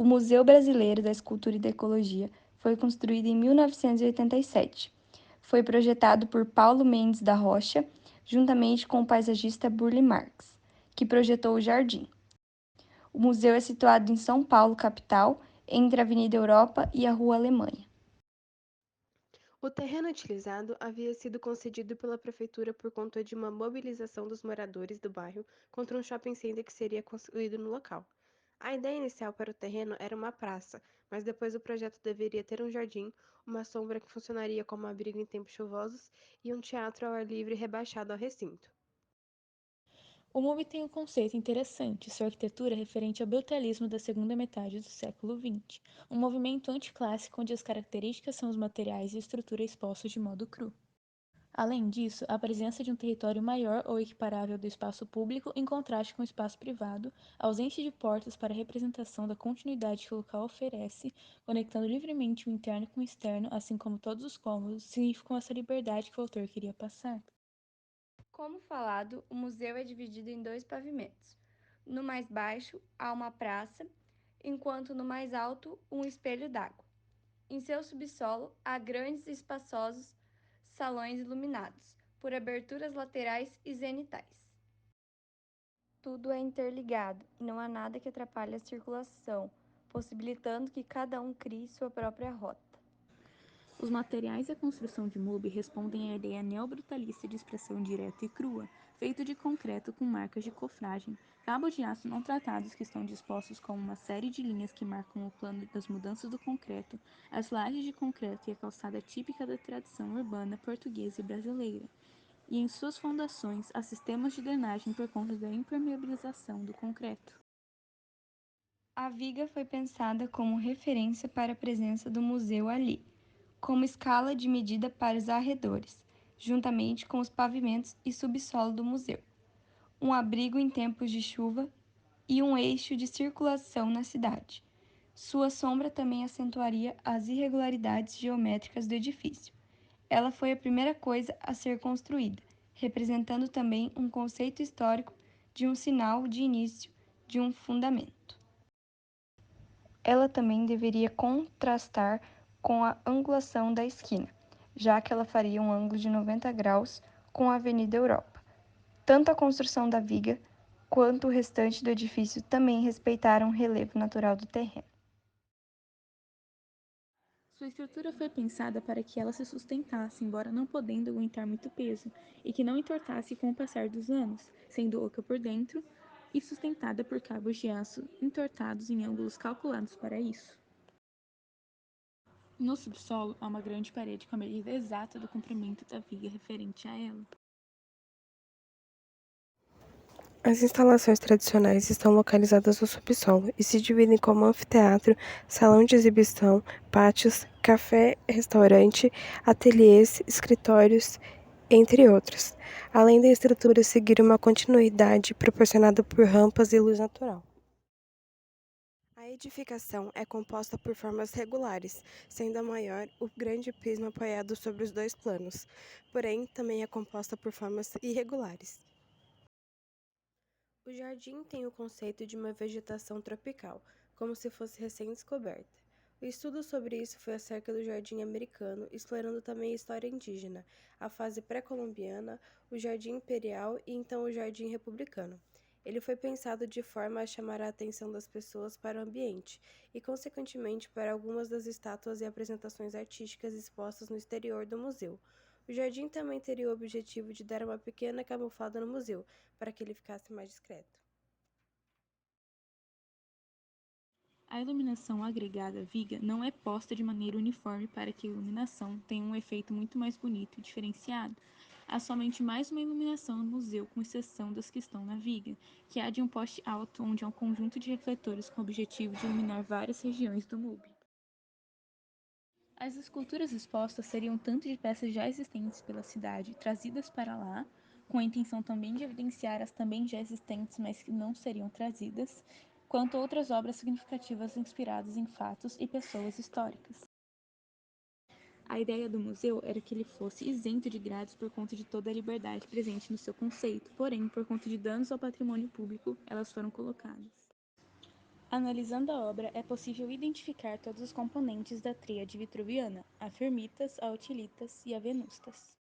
O Museu Brasileiro da Escultura e da Ecologia foi construído em 1987. Foi projetado por Paulo Mendes da Rocha, juntamente com o paisagista Burle Marx, que projetou o jardim. O museu é situado em São Paulo, capital, entre a Avenida Europa e a Rua Alemanha. O terreno utilizado havia sido concedido pela prefeitura por conta de uma mobilização dos moradores do bairro contra um shopping center que seria construído no local. A ideia inicial para o terreno era uma praça, mas depois o projeto deveria ter um jardim, uma sombra que funcionaria como abrigo em tempos chuvosos e um teatro ao ar livre rebaixado ao recinto. O MUBI tem um conceito interessante, sua arquitetura é referente ao brutalismo da segunda metade do século XX, um movimento anticlássico onde as características são os materiais e a estrutura expostos de modo cru. Além disso, a presença de um território maior ou equiparável do espaço público em contraste com o espaço privado, a ausência de portas para a representação da continuidade que o local oferece, conectando livremente o interno com o externo, assim como todos os cômodos, significam essa liberdade que o autor queria passar. Como falado, o museu é dividido em dois pavimentos. No mais baixo, há uma praça, enquanto no mais alto, um espelho d'água. Em seu subsolo, há grandes e espaçosos salões iluminados por aberturas laterais e zenitais. Tudo é interligado e não há nada que atrapalhe a circulação, possibilitando que cada um crie sua própria rota. Os materiais e a construção de MUBI respondem à ideia neobrutalista de expressão direta e crua, feito de concreto com marcas de cofragem, cabos de aço não tratados que estão dispostos como uma série de linhas que marcam o plano das mudanças do concreto, as lajes de concreto e a calçada típica da tradição urbana portuguesa e brasileira, e em suas fundações há sistemas de drenagem por conta da impermeabilização do concreto. A viga foi pensada como referência para a presença do museu ali, como escala de medida para os arredores, juntamente com os pavimentos e subsolo do museu, um abrigo em tempos de chuva e um eixo de circulação na cidade. Sua sombra também acentuaria as irregularidades geométricas do edifício. Ela foi a primeira coisa a ser construída, representando também um conceito histórico de um sinal de início de um fundamento. Ela também deveria contrastar com a angulação da esquina, já que ela faria um ângulo de 90 graus com a Avenida Europa. Tanto a construção da viga quanto o restante do edifício também respeitaram o relevo natural do terreno. Sua estrutura foi pensada para que ela se sustentasse, embora não podendo aguentar muito peso, e que não entortasse com o passar dos anos, sendo oca por dentro e sustentada por cabos de aço entortados em ângulos calculados para isso. No subsolo há uma grande parede com a medida exata do comprimento da viga referente a ela. As instalações tradicionais estão localizadas no subsolo e se dividem como anfiteatro, salão de exibição, pátios, café, restaurante, ateliês, escritórios, entre outros, além da estrutura seguir uma continuidade proporcionada por rampas e luz natural. A edificação é composta por formas regulares, sendo a maior o grande prisma apoiado sobre os dois planos, porém também é composta por formas irregulares. O jardim tem o conceito de uma vegetação tropical, como se fosse recém-descoberta. O estudo sobre isso foi acerca do jardim americano, explorando também a história indígena, a fase pré-colombiana, o jardim imperial e então o jardim republicano. Ele foi pensado de forma a chamar a atenção das pessoas para o ambiente e, consequentemente, para algumas das estátuas e apresentações artísticas expostas no exterior do museu. O jardim também teria o objetivo de dar uma pequena camuflada no museu, para que ele ficasse mais discreto. A iluminação agregada viga não é posta de maneira uniforme para que a iluminação tenha um efeito muito mais bonito e diferenciado. Há somente mais uma iluminação no museu, com exceção das que estão na viga, que há de um poste alto onde há um conjunto de refletores com o objetivo de iluminar várias regiões do MUBI. As esculturas expostas seriam tanto de peças já existentes pela cidade, trazidas para lá, com a intenção também de evidenciar as também já existentes, mas que não seriam trazidas, quanto outras obras significativas inspiradas em fatos e pessoas históricas. A ideia do museu era que ele fosse isento de grades por conta de toda a liberdade presente no seu conceito, porém, por conta de danos ao patrimônio público, elas foram colocadas. Analisando a obra, é possível identificar todos os componentes da tríade vitruviana, a firmitas, a utilitas e a venustas.